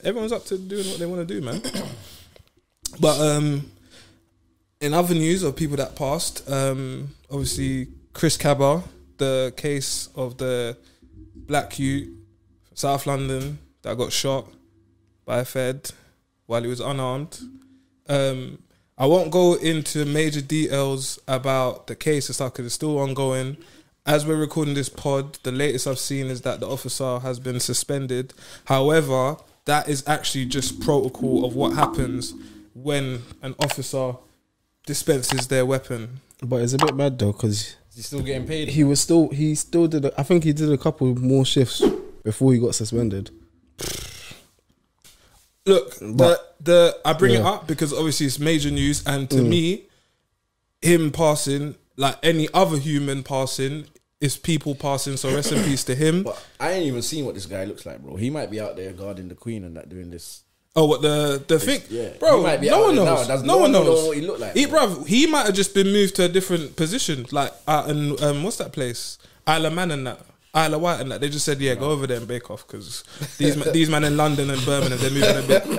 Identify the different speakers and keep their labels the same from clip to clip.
Speaker 1: everyone's up to doing what they want to do, man. But in other news of people that passed, obviously Chris Kaba, the case of the black youth, South London, that got shot by a Fed while he was unarmed. I won't go into major details about the case and stuff because it's still ongoing. As we're recording this pod, the latest I've seen is that the officer has been suspended. However, that is actually just protocol of what happens when an officer dispenses their weapon.
Speaker 2: But it's a bit mad though because
Speaker 3: he's still getting paid.
Speaker 2: He still did. I think he did a couple more shifts before he got suspended.
Speaker 1: Look, I bring it up because obviously it's major news, and to me, him passing, like any other human passing, is people passing. So rest in peace to him.
Speaker 3: But I ain't even seen what this guy looks like, bro. He might be out there guarding the Queen and that doing this.
Speaker 1: Oh, what the thing?
Speaker 3: Yeah,
Speaker 1: bro. No one knows. No one knows
Speaker 3: what he looked like.
Speaker 1: He might have just been moved to a different position, like and what's that place? Isle of Man and that. Isle of Wight and that. They just said, go over there and bake off because these men in London and Birmingham, they're moving a bit. Do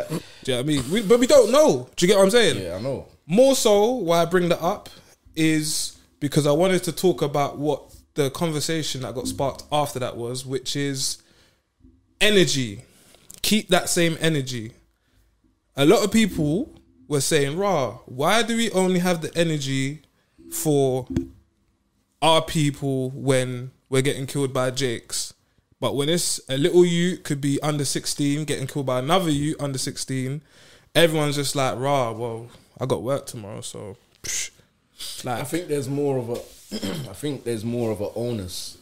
Speaker 1: you know what I mean? But we don't know. Do you get what I'm saying?
Speaker 3: Yeah, I know.
Speaker 1: More so, why I bring that up is because I wanted to talk about what the conversation that got sparked after that was, which is energy. Keep that same energy. A lot of people were saying, why do we only have the energy for our people when we're getting killed by Jakes? But when it's a little youth, could be under 16, getting killed by another youth under 16, everyone's just like, well, I got work tomorrow, so... Like,
Speaker 3: I think there's more of a onus.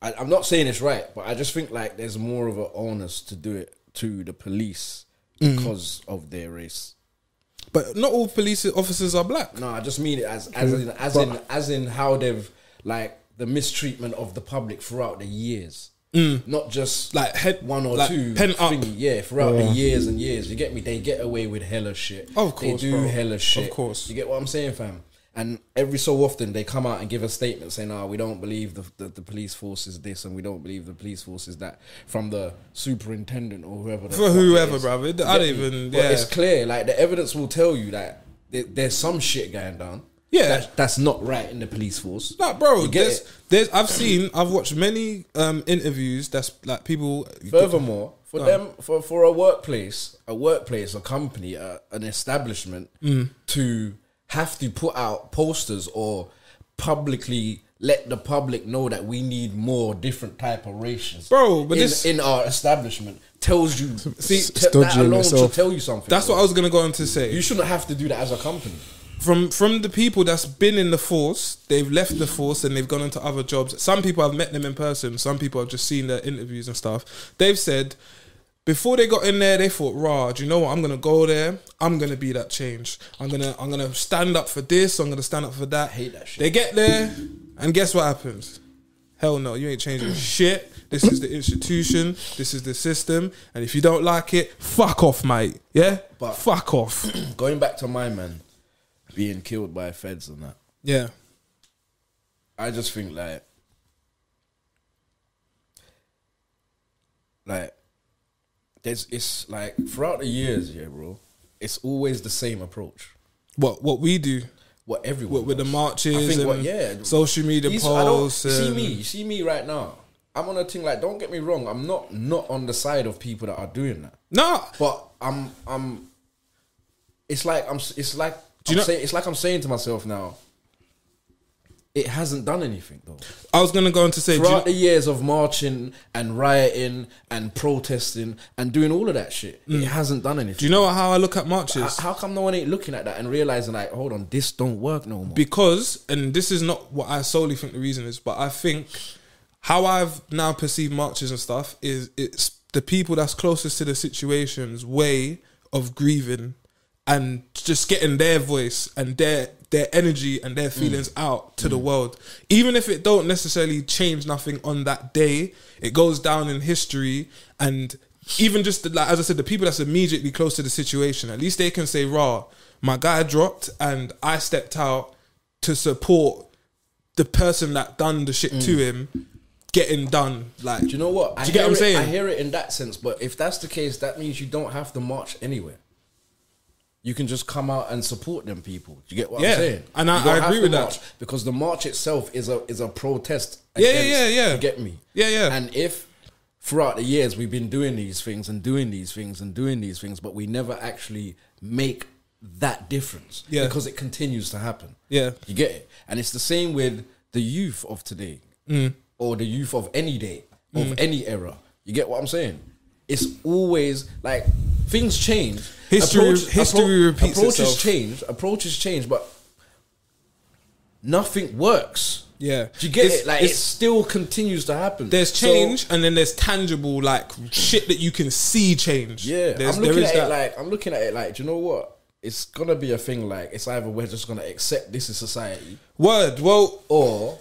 Speaker 3: I'm not saying it's right, but I just think like there's more of an onus to do it to the police because of their race.
Speaker 1: But not all police officers are black.
Speaker 3: No, I just mean it as in how they've like the mistreatment of the public throughout the years. Not just
Speaker 1: like
Speaker 3: one or
Speaker 1: like
Speaker 3: two
Speaker 1: pent up.
Speaker 3: Throughout the years and years. You get me? They get away with hella shit.
Speaker 1: Of course,
Speaker 3: they do hella shit.
Speaker 1: Of course.
Speaker 3: You get what I'm saying, fam? And every so often they come out and give a statement saying, we don't believe the police force is this and we don't believe the police force is that, from the superintendent or whoever.
Speaker 1: For whoever, brother. I don't even...
Speaker 3: But it's clear, like the evidence will tell you that there's some shit going down.
Speaker 1: Yeah.
Speaker 3: That's not right in the police force.
Speaker 1: Like, bro, I've watched many interviews that's like people...
Speaker 3: Furthermore, for a workplace, a company, an establishment to have to put out posters or publicly let the public know that we need more different type of races,
Speaker 1: bro. But
Speaker 3: in our establishment tells you. That alone should tell you something.
Speaker 1: That's what I was gonna go on to say.
Speaker 3: You shouldn't have to do that as a company.
Speaker 1: From the people that's been in the force, they've left the force and they've gone into other jobs. Some people have met them in person. Some people have just seen their interviews and stuff. They've said, before they got in there, they thought, do you know what? I'm gonna go there. I'm gonna be that change. I'm gonna stand up for this. I'm gonna stand up for that.
Speaker 3: I hate that shit.
Speaker 1: They get there, and guess what happens? Hell no, you ain't changing shit. This is the institution. This is the system. And if you don't like it, fuck off, mate. Yeah, but fuck off.
Speaker 3: Going back to my man being killed by feds and that.
Speaker 1: Yeah,
Speaker 3: I just think like it's like throughout the years, bro, it's always the same approach.
Speaker 1: What we do,
Speaker 3: what everyone
Speaker 1: with the marches and social media posts.
Speaker 3: You see me right now. I'm on a thing like, don't get me wrong, I'm not on the side of people that are doing that.
Speaker 1: No,
Speaker 3: but it's like I'm saying to myself now, it hasn't done anything though.
Speaker 1: I was gonna go on to say
Speaker 3: throughout the years of marching and rioting and protesting and doing all of that shit, it hasn't done anything.
Speaker 1: Do you know how I look at marches?
Speaker 3: How come no one ain't looking at that and realizing like, hold on, this don't work no more?
Speaker 1: Because, and this is not what I solely think the reason is, but I think how I've now perceived marches and stuff is it's the people that's closest to the situation's way of grieving and just getting their voice and their energy and their feelings out to the world. Even if it don't necessarily change nothing on that day, it goes down in history. And even just, like, as I said, the people that's immediately close to the situation, at least they can say, my guy dropped and I stepped out to support the person that done the shit to him. getting done. Like,
Speaker 3: Do you know what?
Speaker 1: Do you get what I'm saying?
Speaker 3: I hear it in that sense, but if that's the case, that means you don't have to march anywhere. You can just come out and support them people. Do you get what I'm saying?
Speaker 1: And
Speaker 3: You
Speaker 1: I
Speaker 3: don't have
Speaker 1: agree
Speaker 3: to
Speaker 1: with
Speaker 3: march,
Speaker 1: that.
Speaker 3: because the march itself is a protest.
Speaker 1: Yeah,
Speaker 3: against,
Speaker 1: yeah.
Speaker 3: You get me?
Speaker 1: Yeah.
Speaker 3: And if throughout the years we've been doing these things and doing these things and doing these things, but we never actually make that difference, because it continues to happen.
Speaker 1: Yeah.
Speaker 3: You get it? And it's the same with the youth of today, or the youth of any day, of any era. You get what I'm saying? It's always like things change.
Speaker 1: History repeats itself.
Speaker 3: Approaches change, but nothing works.
Speaker 1: Yeah.
Speaker 3: Do you get it? Like, it still continues to happen.
Speaker 1: There's change, and then there's tangible, like, shit that you can see change.
Speaker 3: Yeah,
Speaker 1: I'm
Speaker 3: looking at it like, do you know what? It's gonna be a thing. Like, it's either we're just gonna accept this is society, or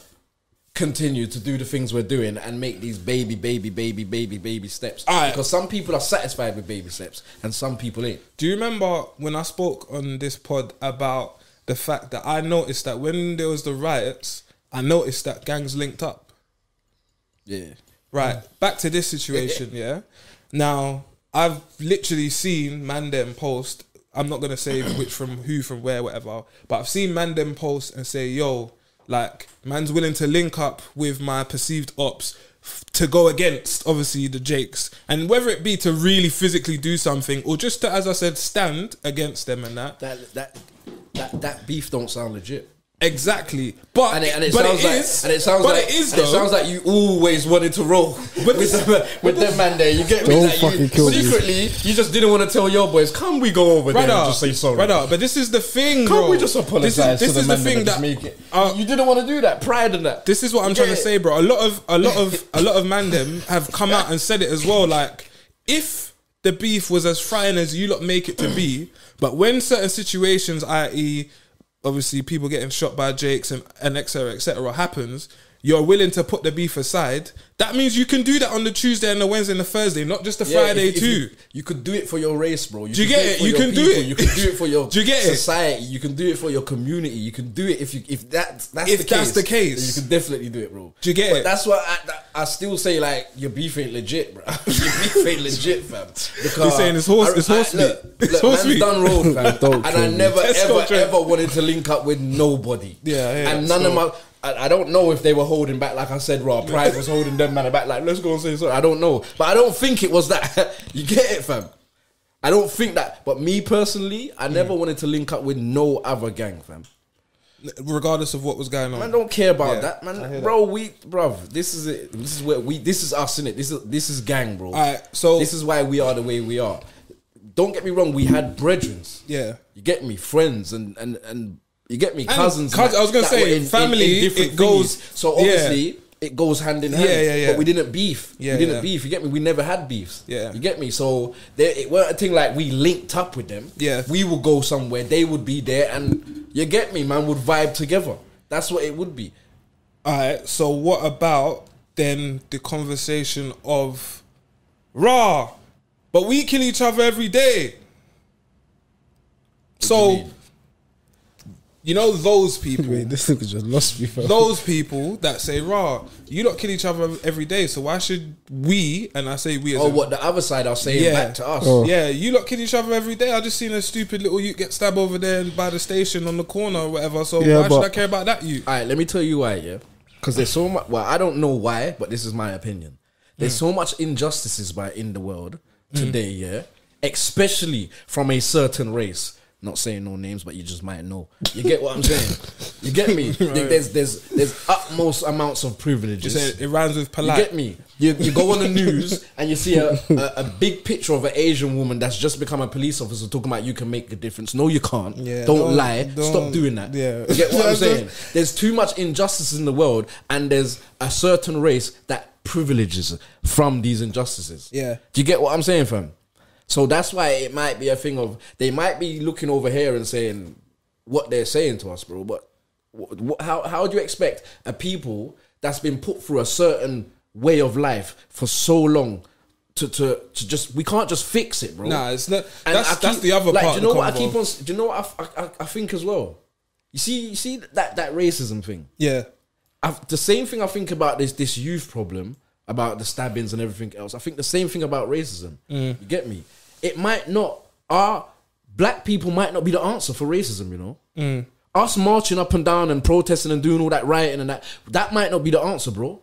Speaker 3: continue to do the things we're doing and make these baby steps. Because some people are satisfied with baby steps, and some people ain't.
Speaker 1: Do you remember when I spoke on this pod about the fact that I noticed that when there was the riots, I noticed that gangs linked up?
Speaker 3: Yeah.
Speaker 1: Right. Back to this situation, yeah? Now, I've literally seen Mandem post, I'm not going to say which from who, from where, whatever, but I've seen Mandem post and say, yo, like, man's willing to link up with my perceived ops to go against, obviously, the Jakes. And whether it be to really physically do something or just to, as I said, stand against them and that.
Speaker 3: That beef don't sound legit.
Speaker 1: Exactly, but
Speaker 3: it sounds like you always wanted to roll with them man there. You get me?
Speaker 2: Don't
Speaker 3: Like,
Speaker 2: fucking kill me.
Speaker 3: secretly, you just didn't want to tell your boys, "Come, we go over there and just say sorry."
Speaker 1: But this is the thing,
Speaker 3: Can't
Speaker 1: bro.
Speaker 3: we just apologize?
Speaker 1: This
Speaker 3: to
Speaker 1: is
Speaker 3: the
Speaker 1: the
Speaker 3: man
Speaker 1: thing
Speaker 3: that
Speaker 1: that
Speaker 3: just make it. You didn't want to do that. Pride in that.
Speaker 1: This is what I'm trying to say, bro. A lot of mandem have come out and said it as well. Like, if the beef was as frying as you lot make it to be, but when certain situations, i.e., obviously people getting shot by Jakes and et cetera, happens, you're willing to put the beef aside. That means you can do that on the Tuesday and the Wednesday and the Thursday, not just the Friday too.
Speaker 3: You could do it for your race, bro.
Speaker 1: Do you get it? You can do it.
Speaker 3: You can do it for your
Speaker 1: Do you get it?
Speaker 3: society. You can do it for your community. You can do it if that's the
Speaker 1: case.
Speaker 3: Then you can definitely do it, bro.
Speaker 1: Do you get it?
Speaker 3: That's why I still say, like, your beef ain't legit, bro. Your beef ain't legit, fam. Because
Speaker 1: you're saying it's horse meat.
Speaker 3: Look, man's done road, fam. And I never ever wanted to link up with nobody.
Speaker 1: Yeah.
Speaker 3: And none of my. I don't know if they were holding back, like I said, raw pride was holding them man back, like, let's go and say sorry. I don't know, but I don't think it was that. You get it, fam? I don't think that. But me personally, I never wanted to link up with no other gang, fam.
Speaker 1: Regardless of what was going on,
Speaker 3: Man, don't care about that, man. Bro, this is it. This is us, innit? This is gang, bro.
Speaker 1: Alright, so
Speaker 3: this is why we are the way we are. Don't get me wrong, we had brethrens.
Speaker 1: Yeah.
Speaker 3: You get me? Friends and you get me? Cousins.
Speaker 1: I was going to say, family,
Speaker 3: different
Speaker 1: it goes...
Speaker 3: thingies. So obviously, it goes hand in hand.
Speaker 1: Yeah.
Speaker 3: But we didn't beef. We didn't beef. You get me? We never had beefs.
Speaker 1: Yeah.
Speaker 3: You get me? So it weren't a thing like we linked up with them.
Speaker 1: Yeah.
Speaker 3: We would go somewhere. They would be there. And you get me, man, would vibe together. That's what it would be.
Speaker 1: Alright, so what about then the conversation of raw, but we kill each other every day. So, you know those people.
Speaker 2: Wait, this nigga just lost me. Fam.
Speaker 1: Those people that say, "Raw, you don't kill each other every day, so why should we?" And I say we. As
Speaker 3: what the other side are saying back to us?
Speaker 1: Yeah, you lot kill each other every day. I just seen a stupid little you get stabbed over there by the station on the corner or whatever. So why should I care about that? You.
Speaker 3: All right, let me tell you why. Yeah, because there's so much. Well, I don't know why, but this is my opinion. There's so much injustices in the world today. Yeah, especially from a certain race. Not saying no names, but you just might know. You get what I'm saying? You get me? Right. There's utmost amounts of privileges.
Speaker 1: It rhymes with polite.
Speaker 3: You get me? You go on the news and you see a big picture of an Asian woman that's just become a police officer talking about you can make a difference. No, you can't.
Speaker 1: Yeah,
Speaker 3: don't lie. Stop doing that.
Speaker 1: Yeah.
Speaker 3: You get what I'm saying? There's too much injustice in the world, and there's a certain race that privileges from these injustices.
Speaker 1: Yeah.
Speaker 3: Do you get what I'm saying, fam? So that's why it might be a thing of, they might be looking over here and saying what they're saying to us, bro. But how do you expect a people that's been put through a certain way of life for so long to just, we can't just fix it, bro.
Speaker 1: Nah, it's not. That's the other part.
Speaker 3: Do you know what I keep on? Do you know what I think as well? You see that racism thing.
Speaker 1: Yeah.
Speaker 3: the same thing I think about this youth problem, about the stabbings and everything else. I think the same thing about racism. You get me? It might not, black people might not be the answer for racism, you know? Us marching up and down and protesting and doing all that rioting and that might not be the answer, bro.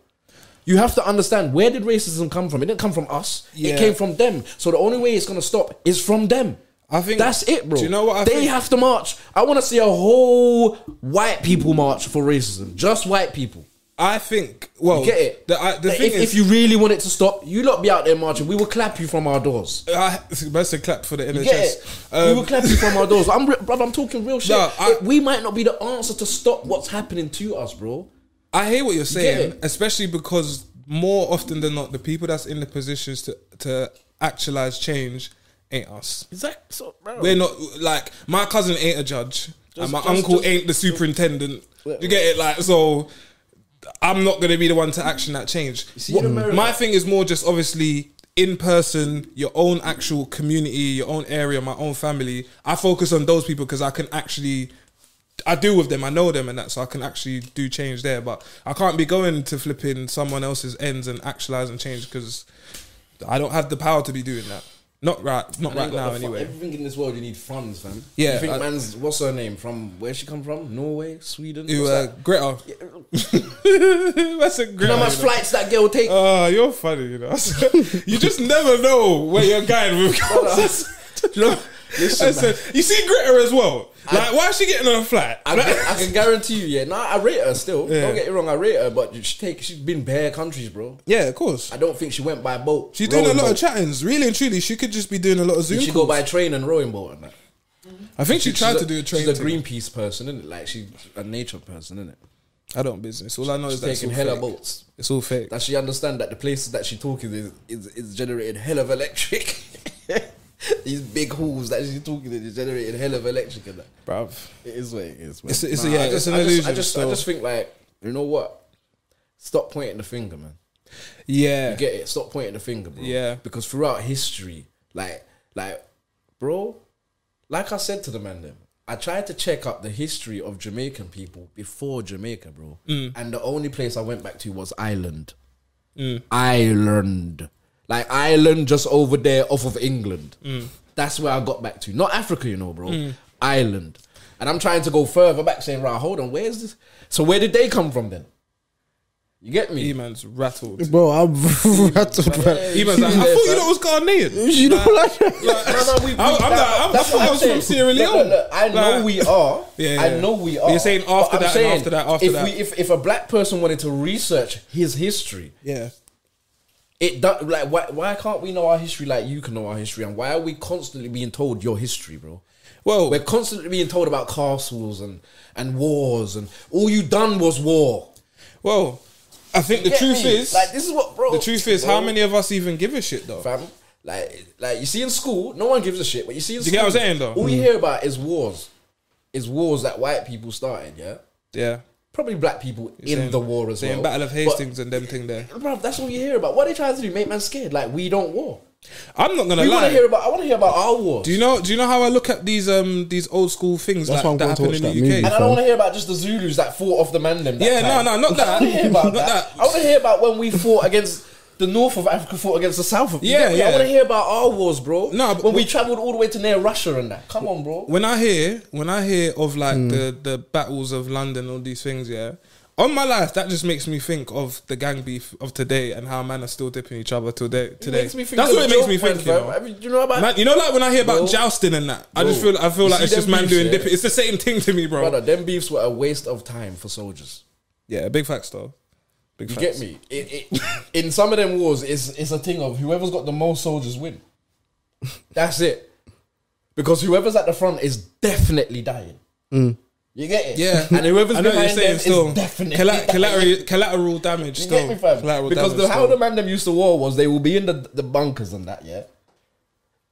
Speaker 3: You have to understand, where did racism come from? It didn't come from us. It came from them. So the only way it's going to stop is from them. I think that's it, bro.
Speaker 1: Do you know what
Speaker 3: they have to march? I want to see a whole white people march for racism. Just white people.
Speaker 1: I think, well,
Speaker 3: you get it.
Speaker 1: The thing is,
Speaker 3: if you really want it to stop, you lot be out there marching. We will clap you from our doors.
Speaker 1: Best to clap for the NHS.
Speaker 3: You get it? We will clap you from our doors. Brother, I'm talking real shit. We might not be the answer to stop what's happening to us, bro.
Speaker 1: I hear what you're saying, especially because more often than not, the people that's in the positions to actualize change ain't us.
Speaker 3: Exactly. So, bro.
Speaker 1: We're not, like, my cousin ain't a judge, and my uncle ain't the superintendent. You get it? Like, so I'm not going to be the one to action that change. My thing is more just obviously in person, your own actual community, your own area, my own family. I focus on those people because I can actually, I deal with them, I know them and that, so I can actually do change there. But I can't be going to flipping someone else's ends and actualize and change because I don't have the power to be doing that. Not right now anyway.
Speaker 3: Everything in this world you need funds, fam.
Speaker 1: Yeah.
Speaker 3: You think man's, what's her name? From where she come from? Norway? Sweden?
Speaker 1: Greta. That's a Greta.
Speaker 3: You know how much flights that girl take?
Speaker 1: Oh, you're funny, you know. You just never know where you're going with. You know? Listen, you see Greta as well. Like, why is she getting on a flight?
Speaker 3: I can guarantee you, I rate her still. Yeah. Don't get it wrong, I rate her, but she's been bare countries, bro.
Speaker 1: Yeah, of course.
Speaker 3: I don't think she went by boat.
Speaker 1: She's doing a lot of chattings. Really and truly, she could just be doing a lot of Zoom calls.
Speaker 3: She go by train and rowing boat and that.
Speaker 1: I think she tried to do a train.
Speaker 3: She's a Greenpeace person, isn't it? Like, she's a nature person, isn't it?
Speaker 1: I don't business. All I know is that
Speaker 3: taking hella boats.
Speaker 1: It's all fake.
Speaker 3: That she understand that the places that she talking is generating hell of electric. These big halls that she's talking in is generating hell of electric and that.
Speaker 1: Bruv.
Speaker 3: It is what it is, man.
Speaker 1: It's an illusion.
Speaker 3: I just think, like, you know what? Stop pointing the finger, man.
Speaker 1: Yeah.
Speaker 3: You get it? Stop pointing the finger, bro.
Speaker 1: Yeah.
Speaker 3: Because throughout history, like, bro, like I said to the man them, I tried to check up the history of Jamaican people before Jamaica, bro. And the only place I went back to was Ireland. Ireland. Like, Ireland just over there off of England. That's where I got back to. Not Africa, you know, bro. Ireland. And I'm trying to go further back saying, right, hold on, where's this? So where did they come from then? You get me?
Speaker 1: E-man's rattled.
Speaker 2: Bro, I'm rattled.
Speaker 1: E-man's like, I thought you know it was Ghanaian.
Speaker 2: You know, like
Speaker 1: I thought I was from Sierra Leone.
Speaker 3: Look, I know we are. I know we are.
Speaker 1: You're saying after that.
Speaker 3: If a black person wanted to research his history, it like why can't we know our history like you can know our history? And why are we constantly being told your history, bro? Well, we're constantly being told about castles and wars, and all you done was war.
Speaker 1: Well, I think the truth is,
Speaker 3: like, this is what, bro.
Speaker 1: The truth is, how many of us even give a shit though,
Speaker 3: fam? Like you see in school, no one gives a shit. But you see in school,
Speaker 1: you get what I'm saying though?
Speaker 3: All you hear about is wars. Is wars that white people started,
Speaker 1: yeah. Probably
Speaker 3: black people in the war as well.
Speaker 1: Battle of Hastings and them thing there.
Speaker 3: Bro, that's all you hear about. What are they trying to do? Make man scared? Like, we don't war.
Speaker 1: I'm not gonna lie.
Speaker 3: I want to hear about our wars.
Speaker 1: Do you know how I look at these old school things that happen in the UK?
Speaker 3: And I don't want to hear about just the Zulus that fought off the Mandem.
Speaker 1: Not that.
Speaker 3: I want to hear about that. I want to hear about when we fought against the north of Africa, fought against the south of. I want to hear about our wars, bro. No, when we travelled all the way to near Russia and that. Come on, bro.
Speaker 1: When I hear of like the battles of London, all these things, on my life, that just makes me think of the gang beef of today and how man are still dipping each other today. That's what it makes me think.
Speaker 3: You know about,
Speaker 1: man, like when I hear about jousting and that, bro, I feel like it's just man doing dipping. It's the same thing to me, bro.
Speaker 3: Brother, them beefs were a waste of time for soldiers.
Speaker 1: Yeah, big facts though.
Speaker 3: You get me? In some of them wars, it's a thing of whoever's got the most soldiers win. That's it. Because whoever's at the front is definitely dying. You get it?
Speaker 1: Yeah.
Speaker 3: And whoever's behind them is definitely
Speaker 1: collateral damage.
Speaker 3: You get me, fam? Because how the man them used to war was they will be in the bunkers and that,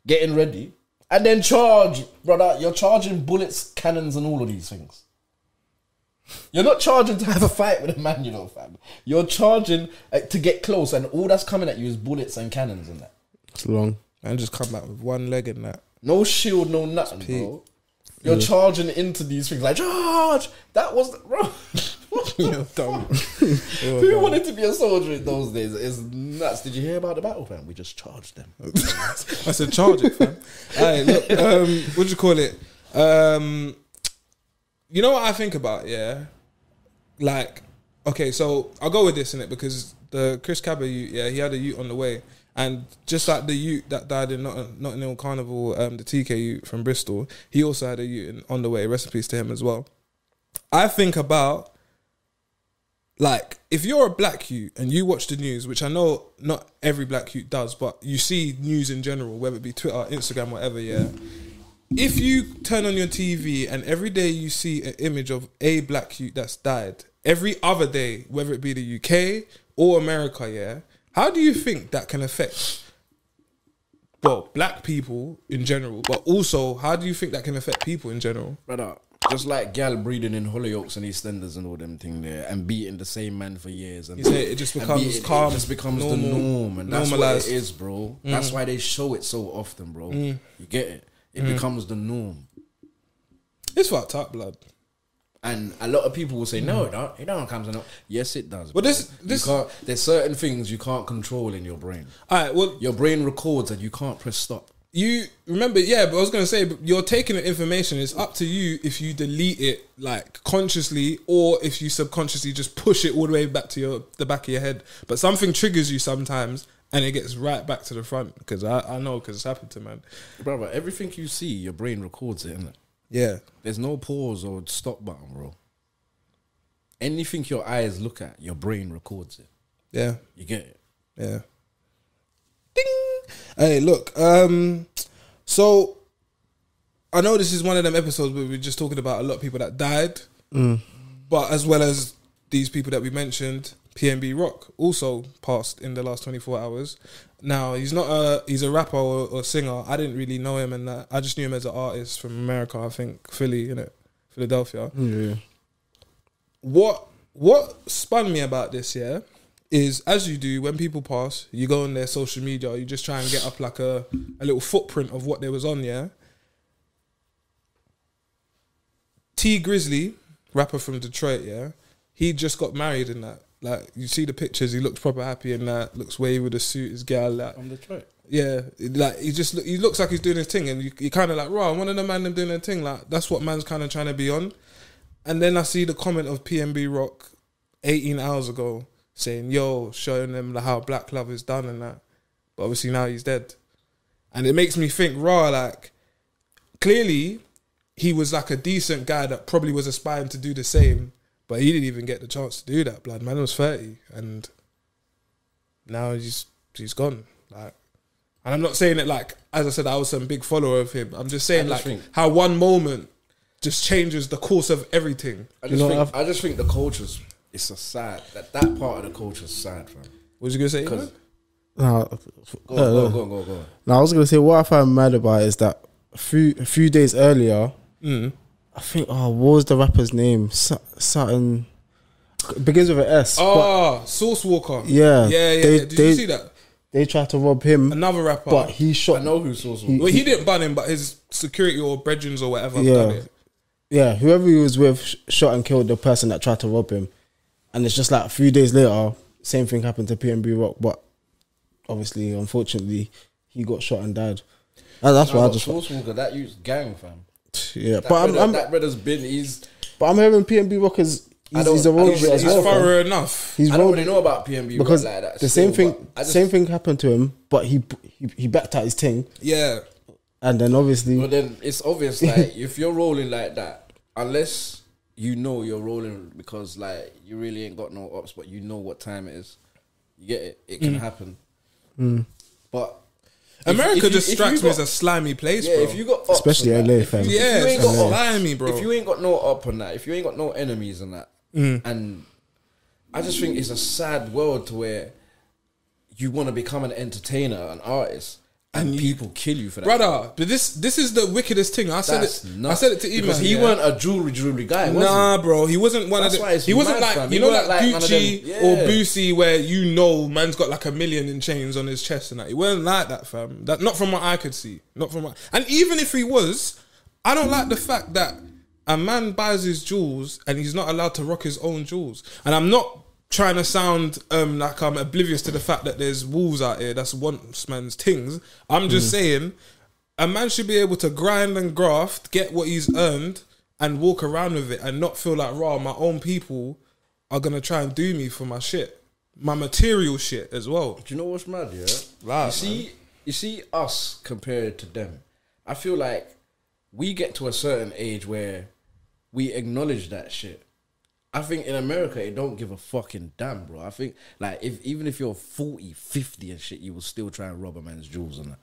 Speaker 3: getting ready. And then charge, brother. You're charging bullets, cannons and all of these things. You're not charging to have a fight with a man, you know, fam. You're charging to get close, and all that's coming at you is bullets and cannons and that.
Speaker 2: It's long.
Speaker 1: And just come out with one leg and that.
Speaker 3: No shield, no nothing, bro. You're charging into these things like, charge! That was, bro.
Speaker 1: You're dumb.
Speaker 3: Who wanted to be a soldier in those days? It's nuts. Did you hear about the battle, fam? We just charged them.
Speaker 1: I said charge it, fam. Alright, look, what do you call it? You know what I think about, yeah? Like, okay, so I'll go with this in it because the Chris Kaba ute, yeah, he had a ute on the way. And just like the ute that died in Notting Carnival, the TK ute from Bristol, he also had a ute on the way. Recipes to him as well. I think about, like, if you're a black ute and you watch the news, which I know not every black ute does, but you see news in general, whether it be Twitter, Instagram, whatever, yeah. If you turn on your TV and every day you see an image of a black ute that's died, every other day, whether it be the UK or America, yeah, how do you think that can affect, well, black people in general, but also how do you think that can affect people in general?
Speaker 3: Brother, just like gal breeding in Hollyoaks and EastEnders and all them thing there and beating the same man for years. And
Speaker 1: you say it just becomes calm.
Speaker 3: It just becomes normal, the norm. And that's what it is, bro. That's why they show it so often, bro. You get it? It becomes the norm.
Speaker 1: It's fucked up, blood.
Speaker 3: And a lot of people will say, no, it don't come to no. Yes, it does.
Speaker 1: But
Speaker 3: there's certain things you can't control in your brain.
Speaker 1: All right, well,
Speaker 3: your brain records and you can't press stop.
Speaker 1: You remember, yeah, but I was going to say, you're taking the information. It's up to you if you delete it, like, consciously, or if you subconsciously just push it all the way back to the back of your head. But something triggers you sometimes, and it gets right back to the front. Because I know, because it's happened to man.
Speaker 3: Brother, everything you see, your brain records it, innit?
Speaker 1: Yeah. There's
Speaker 3: no pause or stop button, bro. Anything your eyes look at, your brain records it.
Speaker 1: Yeah.
Speaker 3: You get it?
Speaker 1: Yeah. Ding! Hey, look. So, I know this is one of them episodes where we're just talking about a lot of people that died. But as well as these people that we mentioned, PNB Rock also passed in the last 24 hours. Now, he's a rapper or singer. I didn't really know him, and I just knew him as an artist from America, I think, Philly, innit? Philadelphia.
Speaker 2: Yeah.
Speaker 1: What spun me about this, yeah, is as you do, when people pass, you go on their social media, you just try and get up like a little footprint of what they was on, yeah? T Grizzly, rapper from Detroit, yeah, he just got married in that. Like, you see the pictures, he looks proper happy in that, looks wavy with a suit, his girl, like.
Speaker 3: From Detroit?
Speaker 1: Yeah, like, he looks like he's doing his thing, and you kind of like, right, one of the man them doing their thing, like, that's what man's kind of trying to be on. And then I see the comment of PNB Rock 18 hours ago saying, yo, showing them how black love is done and that. But obviously now he's dead. And it makes me think, raw, like, clearly he was like a decent guy that probably was aspiring to do the same. But he didn't even get the chance to do that, blood. Man was 30 and now he's gone. Like, and I'm not saying it like, as I said, I was some big follower of him. I'm just saying how one moment just changes the course of everything.
Speaker 3: I just think the culture's, it's a sad, that part of the culture's sad, fam.
Speaker 1: What was you going to say?
Speaker 3: Because
Speaker 2: go
Speaker 3: on.
Speaker 2: No, I was going to say, what I find mad about is that a few days earlier, I think, what was the rapper's name? Something begins with an S.
Speaker 1: Sauce Walker.
Speaker 2: Yeah.
Speaker 1: Did you see that?
Speaker 2: They tried to rob him.
Speaker 1: Another rapper.
Speaker 2: But he shot.
Speaker 3: I know who Sauce Walker.
Speaker 1: Well, he didn't ban him, but his security or brethrens or whatever done it.
Speaker 2: Yeah, whoever he was with shot and killed the person that tried to rob him. And it's just like a few days later, same thing happened to PNB Rock. But obviously, unfortunately, he got shot and died. And that's why I just...
Speaker 3: Sauce Walker, that used gang, fam.
Speaker 2: Yeah,
Speaker 3: that brother's been.
Speaker 2: But I'm hearing PNB Rock is he's a road bit as well.
Speaker 1: He's thorough enough.
Speaker 3: I don't really know about PNB
Speaker 2: because
Speaker 3: Rock like that.
Speaker 2: The same thing happened to him, but he backed out his thing.
Speaker 1: Yeah,
Speaker 2: and then obviously,
Speaker 3: but then it's obvious like if you're rolling like that, unless you know you're rolling because like you really ain't got no ops, but you know what time it is. You get it. It can happen, but.
Speaker 1: America just strikes me as a slimy place, bro.
Speaker 3: If you got ops
Speaker 2: especially LA, fam.
Speaker 1: Yeah, it's slimy, bro.
Speaker 3: If you ain't got no up on that, if you ain't got no enemies on that, and I just think it's a sad world to where you want to become an entertainer, an artist, and people kill you for that.
Speaker 1: Brother, but this is the wickedest thing. I said it to Iman.
Speaker 3: Because he weren't a jewelry guy, was
Speaker 1: he? Bro, he wasn't one of the... He wasn't like, fam. You know, like Gucci or Boosie where you know man's got like $1 million in chains on his chest and that. He wasn't like that, fam. That, not from what I could see. And even if he was, I don't like the fact that a man buys his jewels and he's not allowed to rock his own jewels. And I'm not trying to sound like I'm oblivious to the fact that there's wolves out here that's wants man's things. I'm just saying a man should be able to grind and graft, get what he's earned, and walk around with it and not feel like, raw, my own people are going to try and do me for my shit. My material shit as well.
Speaker 3: Do you know what's mad, yeah?
Speaker 1: Right,
Speaker 3: You see us compared to them. I feel like we get to a certain age where we acknowledge that shit. I think in America, it don't give a fucking damn, bro. I think, like, even if you're 40, 50 and shit, you will still try and rob a man's jewels and that.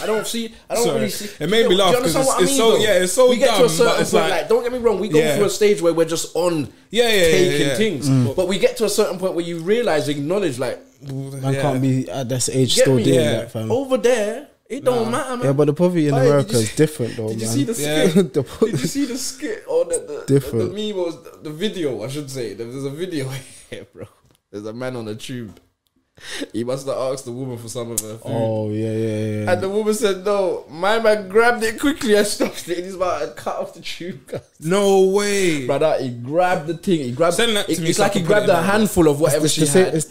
Speaker 3: I don't really see.
Speaker 1: It made me laugh because it's so, it's so
Speaker 3: we get
Speaker 1: dumb,
Speaker 3: to a certain
Speaker 1: but it's
Speaker 3: point, like, don't get me wrong, we go through a stage where we're just on taking things. But we get to a certain point where you realize, acknowledge, like,
Speaker 2: man can't be at this age still doing that, fam.
Speaker 3: Over there, it don't matter, man.
Speaker 2: Yeah, but the poverty in America is different, though, man.
Speaker 3: Did you see the skit? Did you see the skit or the meme was the video? I should say there's a video here, bro. There's a man on a tube. He must have asked the woman for some of her food.
Speaker 2: Oh yeah.
Speaker 3: And the woman said no. My man grabbed it quickly and stuffed it in his mouth and cut off the tube.
Speaker 1: No way,
Speaker 3: brother. He grabbed the thing. He grabbed.
Speaker 1: Send that to me
Speaker 3: it's
Speaker 1: so
Speaker 3: like he grabbed a handful of whatever she had.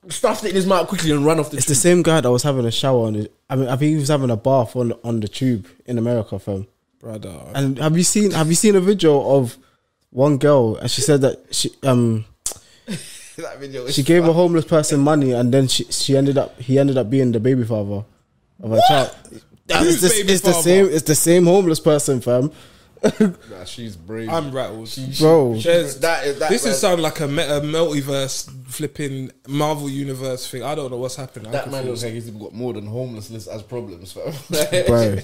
Speaker 3: Stuffed it in his mouth quickly and ran off the tube.
Speaker 2: It's the same guy that was having a shower on it. I think he was having a bath on the tube in America, fam.
Speaker 1: Brother.
Speaker 2: And have you seen a video of one girl and she said that
Speaker 3: that video
Speaker 2: she gave a homeless person money and then he ended up being the baby father of her child. It's the same homeless person, fam.
Speaker 3: Nah, she's brave.
Speaker 1: I'm rattled,
Speaker 2: bro.
Speaker 1: This is sound like a multiverse flipping Marvel universe thing. I don't know what's happening.
Speaker 3: That man looks like he's got more than homelessness as problems, fam.
Speaker 2: Bro.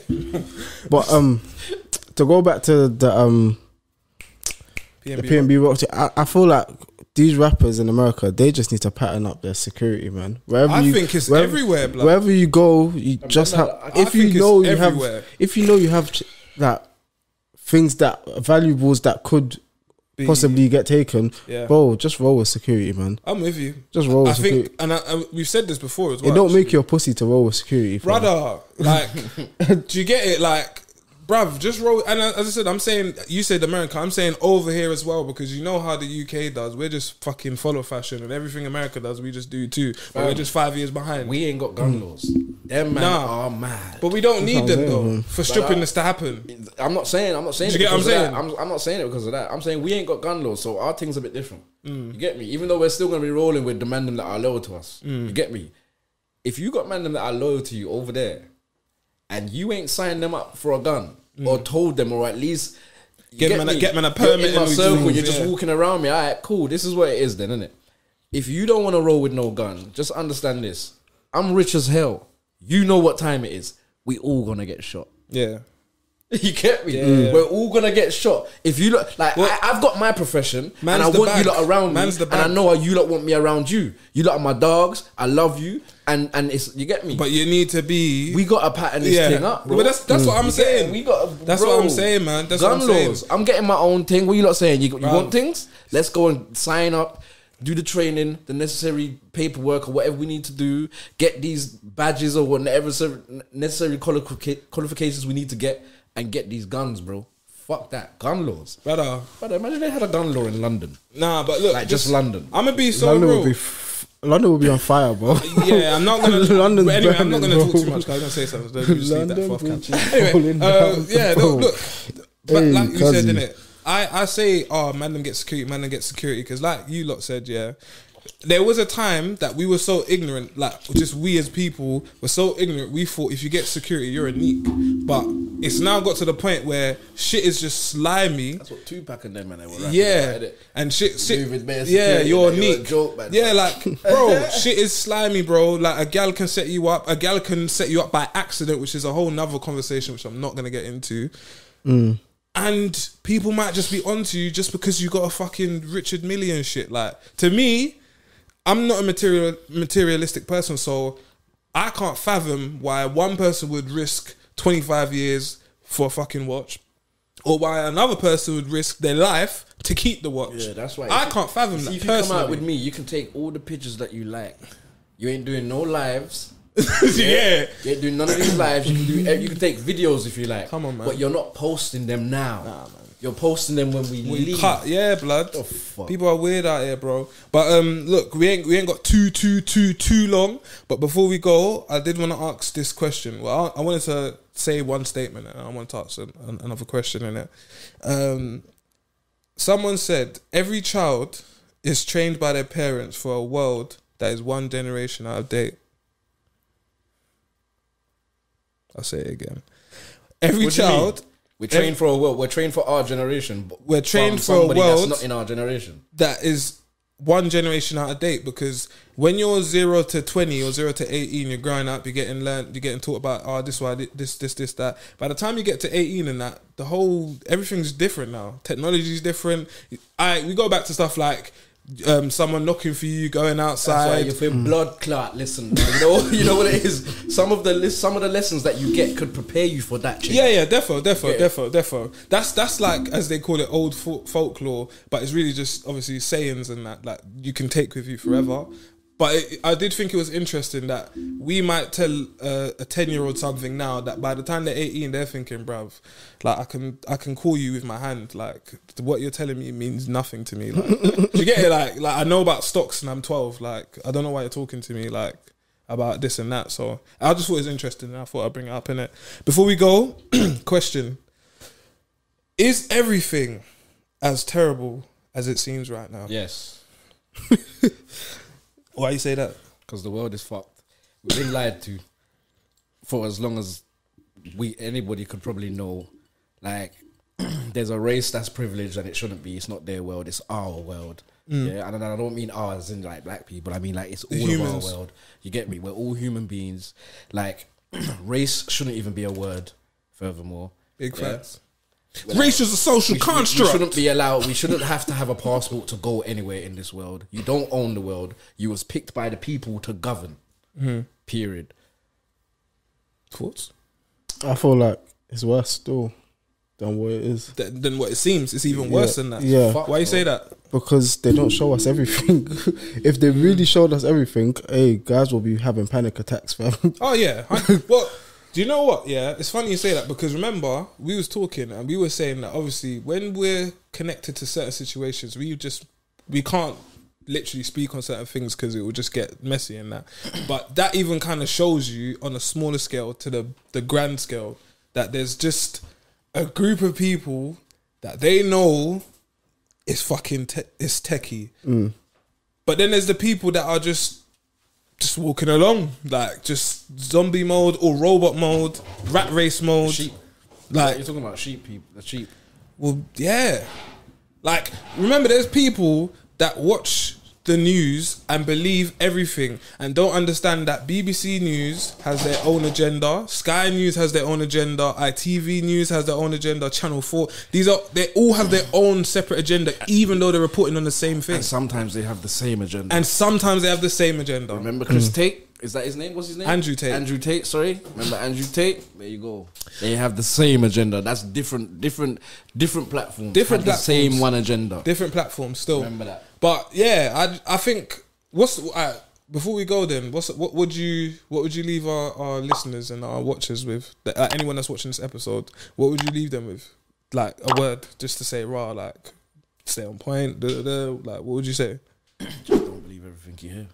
Speaker 2: But to go back to the PNB Rock, I feel like these rappers in America, they just need to pattern up their security, man.
Speaker 1: I think it's everywhere, blood.
Speaker 2: Wherever you go, you just have. If you know you have that things that valuables that could possibly get taken, bro, just roll with security, man.
Speaker 1: I'm with you.
Speaker 2: Just roll with security.
Speaker 1: And we've said this before as well.
Speaker 2: It don't make you a pussy to roll with security,
Speaker 1: brother. Like, do you get it? Like, bruv, just roll. And as I said, I'm saying, you said America, I'm saying over here as well, because you know how the UK does. We're just fucking follow fashion, and everything America does, we just do too. But we're just 5 years behind.
Speaker 3: We ain't got gun laws. Them man are mad.
Speaker 1: But we don't need them though for stupidness to happen.
Speaker 3: I'm not saying
Speaker 1: you get what I'm saying?
Speaker 3: I'm not saying it because of that. I'm saying we ain't got gun laws, so our thing's a bit different. You get me? Even though we're still gonna be rolling with the man them that are loyal to us. You get me? If you got man them that are loyal to you over there, and you ain't signed them up for a gun, or told them, or at least
Speaker 1: get man a permit
Speaker 3: in my circle, you're just walking around me. All right, cool. This is what it is then, isn't it? If you don't want to roll with no gun, just understand this. I'm rich as hell. You know what time it is. We all gonna get shot.
Speaker 1: Yeah.
Speaker 3: You get me? Yeah. We're all gonna get shot. If you look like, I've got my profession, and I want you lot around me, and I know you lot want me around you. You lot are my dogs. I love you, and it's, you get me.
Speaker 1: But you need to be.
Speaker 3: We got to pattern this thing up, bro.
Speaker 1: But that's what I'm saying.
Speaker 3: We got.
Speaker 1: That's what I'm saying, man. That's
Speaker 3: gun
Speaker 1: what I'm
Speaker 3: laws.
Speaker 1: saying.
Speaker 3: I'm getting my own thing. What you lot saying? You want things? Let's go and sign up. Do the training, the necessary paperwork or whatever we need to do. Get these badges or whatever necessary qualifications we need to get, and get these guns, bro. Fuck that. Gun laws. Brother, imagine they had a gun law in London.
Speaker 1: Nah, but look.
Speaker 3: Like just London.
Speaker 1: I'm going to be so real.
Speaker 2: London will be on fire, bro.
Speaker 1: Yeah, I'm not going to... Anyway, I'm not going to talk too much because I was going to say something. So just leave that for anyway, look. But like you said, innit? I say, man, them get security, because like you lot said, there was a time that we were so ignorant, like just we as people were so ignorant, we thought if you get security, you're a neek. But it's now got to the point where shit is just slimy.
Speaker 3: That's what Tupac and them, man, they were rapping about,
Speaker 1: and shit,
Speaker 3: you're
Speaker 1: a neek. Like, bro, shit is slimy, bro. Like a gal can set you up, by accident, which is a whole nother conversation, which I'm not going to get into. And people might just be onto you just because you got a fucking Richard Mille and shit. Like, to me, I'm not a materialistic person, so I can't fathom why one person would risk 25 years for a fucking watch, or why another person would risk their life to keep the watch.
Speaker 3: Yeah, that's right.
Speaker 1: I can't fathom that.
Speaker 3: If you come out with me, you can take all the pictures that you like. You ain't doing no lives. You ain't doing none of these lives. You can take videos if you like.
Speaker 1: Come on, man.
Speaker 3: But you're not posting them now.
Speaker 1: Nah, man.
Speaker 3: You're posting them when we leave.
Speaker 1: Cut, yeah, blood.
Speaker 3: Oh, fuck.
Speaker 1: People are weird out here, bro. But look, we ain't got too long. But before we go, I did want to ask this question. Well, I wanted to say one statement, and I want to ask another question in it. Someone said every child is trained by their parents for a world that is one generation out of date. I'll say it again. Every child.
Speaker 3: We're trained for a world. We're trained for our generation. But
Speaker 1: we're trained for a
Speaker 3: somebody
Speaker 1: world
Speaker 3: that's not in our generation.
Speaker 1: that is one generation out of date, because when you're 0 to 20 or 0 to 18, you're growing up, you're getting taught about this why this that. By the time you get to 18 and that, everything's different now. Technology's different. We go back to stuff like someone knocking for you, going outside.
Speaker 3: That's why you feel blood clot. Listen, man, you know what it is. Some of the lessons that you get could prepare you for that.
Speaker 1: Yeah, defo. That's like, as they call it, old folklore, but it's really just obviously sayings and that like you can take with you forever. But I did think it was interesting that we might tell a 10-year-old something now that by the time they're 18, they're thinking, bruv, like I can call you with my hand. Like what you're telling me means nothing to me. Like, do you get it? Like I know about stocks and I'm 12. Like I don't know why you're talking to me like about this and that. So I just thought it was interesting and I thought I'd bring it up in it. Before we go, question: is everything as terrible as it seems right now?
Speaker 3: Yes.
Speaker 1: Why you say that?
Speaker 3: Because the world is fucked. We've been lied to for as long as anybody could probably know. Like, there's a race that's privileged and it shouldn't be. It's not their world. It's our world. Yeah, and I don't mean ours in like black people. I mean like it's all
Speaker 1: humans.
Speaker 3: of our world. You get me? We're all human beings. Like, race shouldn't even be a word. Furthermore,
Speaker 1: big facts. Race is a social construct.
Speaker 3: We shouldn't be allowed. We shouldn't have to have a passport to go anywhere in this world. You don't own the world. You was picked by the people to govern. Period.
Speaker 1: Thoughts?
Speaker 2: I feel like it's worse still than what it is.
Speaker 1: Than what it seems. It's even worse than that.
Speaker 2: Yeah.
Speaker 1: Why you say that?
Speaker 2: Because they don't show us everything. If they really showed us everything, hey, guys will be having panic attacks, fam.
Speaker 1: Oh yeah. Well, do you know what? Yeah, it's funny you say that because remember we was talking and we were saying that obviously when we're connected to certain situations, we can't literally speak on certain things because it will just get messy and that. But that even kind of shows you on a smaller scale to the grand scale that there's just a group of people that they know is fucking is techie. But then there's the people that are just walking along, like just zombie mode or robot mode, rat race mode.
Speaker 3: Sheep.
Speaker 1: Like
Speaker 3: you're talking about sheep people. The sheep.
Speaker 1: Well, yeah. Like remember, there's people that watch the news and believe everything and don't understand that BBC News has their own agenda, Sky News has their own agenda, ITV News has their own agenda, Channel 4. They all have their own separate agenda, even though they're reporting on the same thing.
Speaker 3: And sometimes they have the same agenda.
Speaker 1: Remember
Speaker 3: Chris Tate? Is that his name? What's his name?
Speaker 1: Andrew Tate.
Speaker 3: Andrew Tate, sorry. Remember Andrew Tate? There you go. They have the same agenda. That's different platforms.
Speaker 1: Different platforms.
Speaker 3: The same one agenda.
Speaker 1: Different platforms still.
Speaker 3: Remember that.
Speaker 1: But yeah, I think before we go then, what would you leave our listeners and our watchers with? Anyone that's watching this episode, what would you leave them with? Like a word just to say raw, like stay on point, like what would you say?
Speaker 3: Just don't believe everything you hear.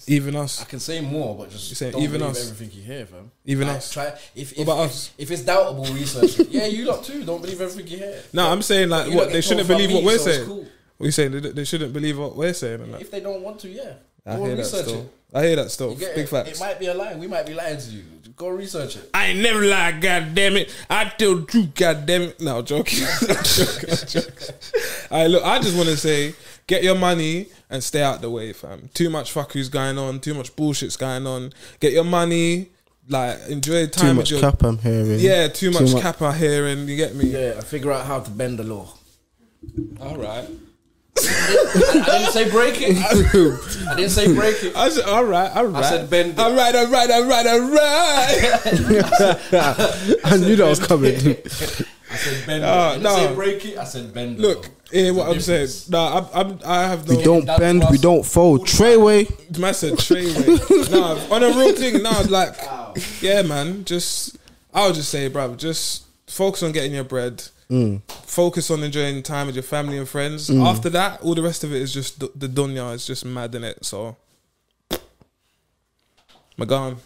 Speaker 1: Even us.
Speaker 3: I can say more, but just don't
Speaker 1: even
Speaker 3: believe
Speaker 1: us.
Speaker 3: everything you hear, fam.
Speaker 1: Even us.
Speaker 3: Try if
Speaker 1: what about us?
Speaker 3: If it's doubtable, research it. Yeah, you lot too. Don't believe everything you hear.
Speaker 1: No, I'm saying like
Speaker 3: You
Speaker 1: what
Speaker 3: lot
Speaker 1: they
Speaker 3: get
Speaker 1: shouldn't
Speaker 3: told from
Speaker 1: believe what
Speaker 3: me,
Speaker 1: we're
Speaker 3: so it's
Speaker 1: saying.
Speaker 3: cool.
Speaker 1: What are you saying? They shouldn't believe what we're saying and that.
Speaker 3: If they don't want to, yeah.
Speaker 1: I
Speaker 3: Go
Speaker 1: hear
Speaker 3: and
Speaker 1: that
Speaker 3: research
Speaker 1: still.
Speaker 3: it.
Speaker 1: I hear that still.
Speaker 3: You get
Speaker 1: Big
Speaker 3: it?
Speaker 1: facts.
Speaker 3: It might be a lie. We might be lying to you. Go research it.
Speaker 1: I ain't never lied, goddamn it. I tell you, goddamn it. No, joking. I'm joking. Alright, look, I just want to say, get your money and stay out the way, fam. Too much fuckery's going on. Too much bullshit's going on. Get your money. Like, enjoy time.
Speaker 2: Too much cap I'm hearing.
Speaker 1: Yeah, too much cap I'm hearing. You get me?
Speaker 3: Yeah, figure out how to bend the law.
Speaker 1: All right.
Speaker 3: I didn't say break it. I didn't say break it.
Speaker 1: I said, all right.
Speaker 3: I said bend it.
Speaker 1: All right.
Speaker 2: I knew that was coming.
Speaker 3: I said bend it. I didn't say break it. I said bend it.
Speaker 1: Look, hear what I'm saying. No, I have no.
Speaker 2: We don't bend, we don't fold. Treyway.
Speaker 1: Man said Treyway. Nah, on a real thing, nah, like, yeah, man. I would just say, bruv, just focus on getting your bread. Focus on enjoying time with your family and friends. After that, all the rest of it is just the dunya is just mad in it. So, my gone.